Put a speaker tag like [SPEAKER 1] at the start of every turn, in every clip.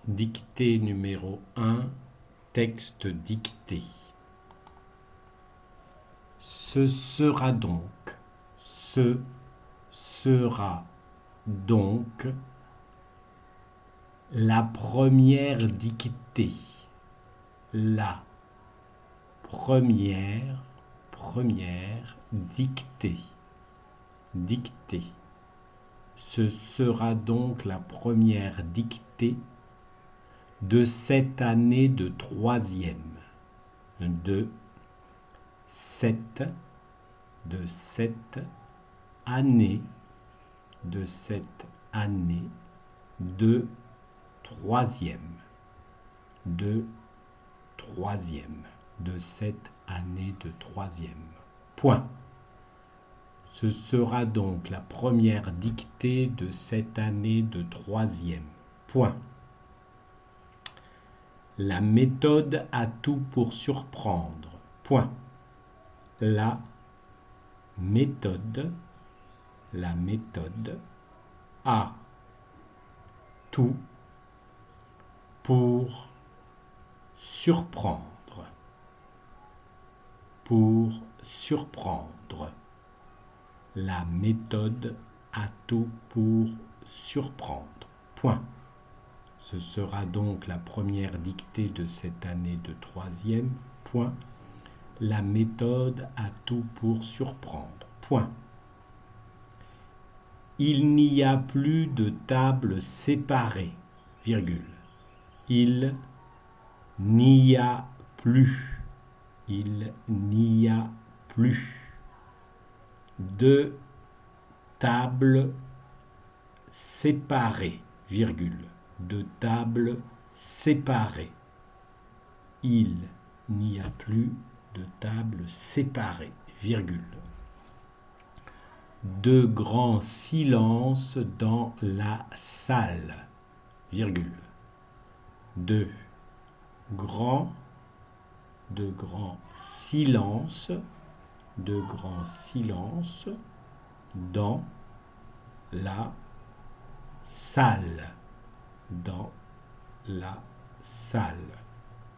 [SPEAKER 1] Dictée numéro 1, texte dicté. Ce sera donc la première dictée. La première dictée. Dictée. Ce sera donc la première dictée de cette année de troisième. De cette année de troisième. De cette année de troisième. Point. Ce sera donc la première dictée de cette année de troisième. Point. La méthode a tout pour surprendre. Point. La méthode a tout pour surprendre. Pour surprendre. La méthode a tout pour surprendre. Point. Ce sera donc la première dictée de cette année de troisième. Point. La méthode a tout pour surprendre. Point. Il n'y a plus de tables séparées, virgule. Il n'y a plus de tables séparées, virgule. De tables séparées. Il n'y a plus de tables séparées, virgule. De grands silences dans la salle, virgule. De grands silences dans la salle. Dans la salle.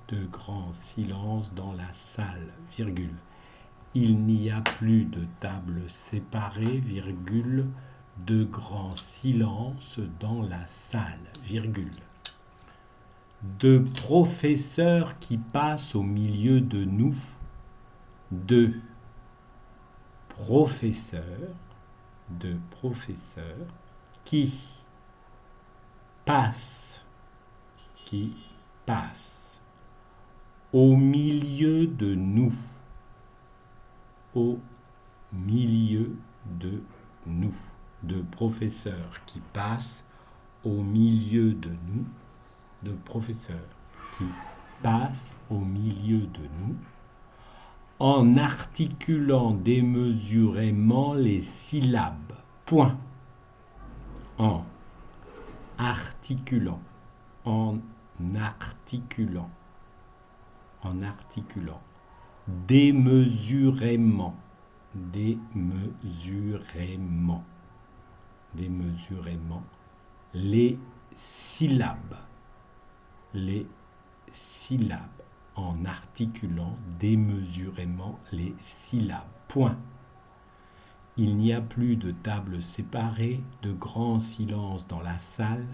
[SPEAKER 1] De grands silences dans la salle, virgule. Il n'y a plus de tables séparées, virgule. De grands silences dans la salle, virgule. De professeurs qui passent au milieu de nous. De professeurs qui passent au milieu de nous. Au milieu de nous. De professeurs qui passent au milieu de nous. De professeurs qui passent au milieu de nous en articulant démesurément les syllabes. Point. En articulant démesurément les syllabes, en articulant démesurément les syllabes. Point. Il n'y a plus de tables séparées, de grands silences dans la salle.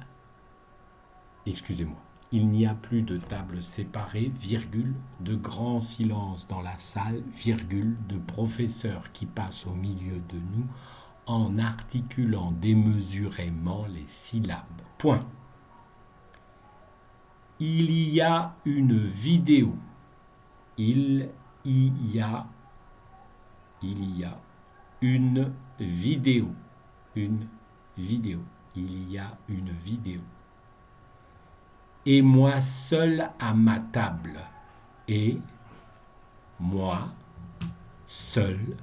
[SPEAKER 1] Excusez-moi. Il n'y a plus de tables séparées, virgule, de grands silences dans la salle, virgule, de professeurs qui passent au milieu de nous en articulant démesurément les syllabes. Point. Il y a une vidéo. Il y a une vidéo. Il y a une vidéo. Et moi seul à ma table. Et moi seul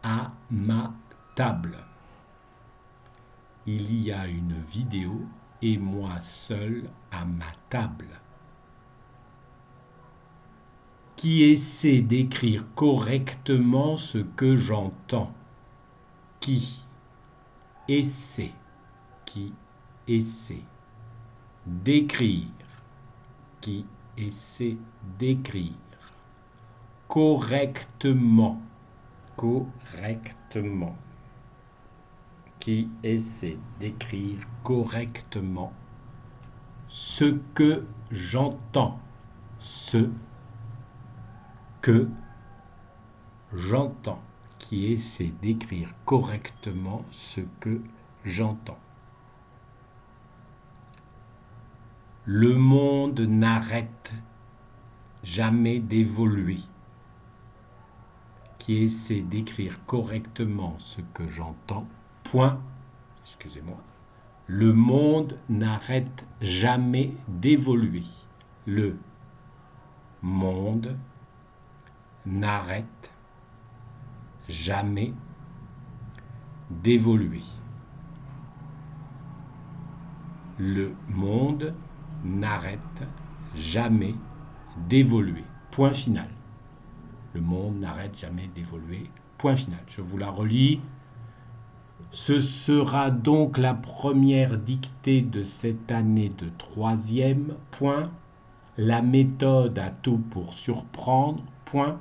[SPEAKER 1] à ma table. Il y a une vidéo et moi seul à ma table. Qui essaie d'écrire correctement ce que j'entends. Qui essaie D'écrire. Qui essaie d'écrire. Correctement. Correctement. Qui essaie d'écrire correctement ce que j'entends. Ce que j'entends. Qui essaie d'écrire correctement ce que j'entends. Le monde n'arrête jamais d'évoluer. Qui essaie d'écrire correctement ce que j'entends. Point. Excusez-moi. Le monde n'arrête jamais d'évoluer. Le monde n'arrête jamais d'évoluer. Le monde n'arrête jamais d'évoluer. Point final. Le monde n'arrête jamais d'évoluer. Point final. Je vous la relis. Ce sera donc la première dictée de cette année de 3e. Point. La méthode a tout pour surprendre. Point.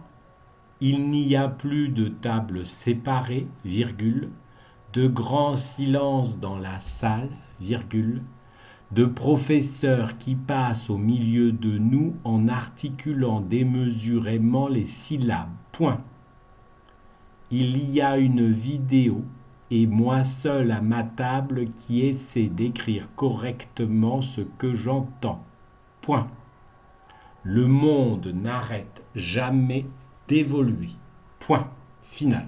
[SPEAKER 1] Il n'y a plus de table séparée, virgule, de grands silences dans la salle, virgule, de professeurs qui passent au milieu de nous en articulant démesurément les syllabes. Point. Il y a une vidéo et moi seul à ma table qui essaie d'écrire correctement ce que j'entends. Point. Le monde n'arrête jamais d'évoluer. Point final.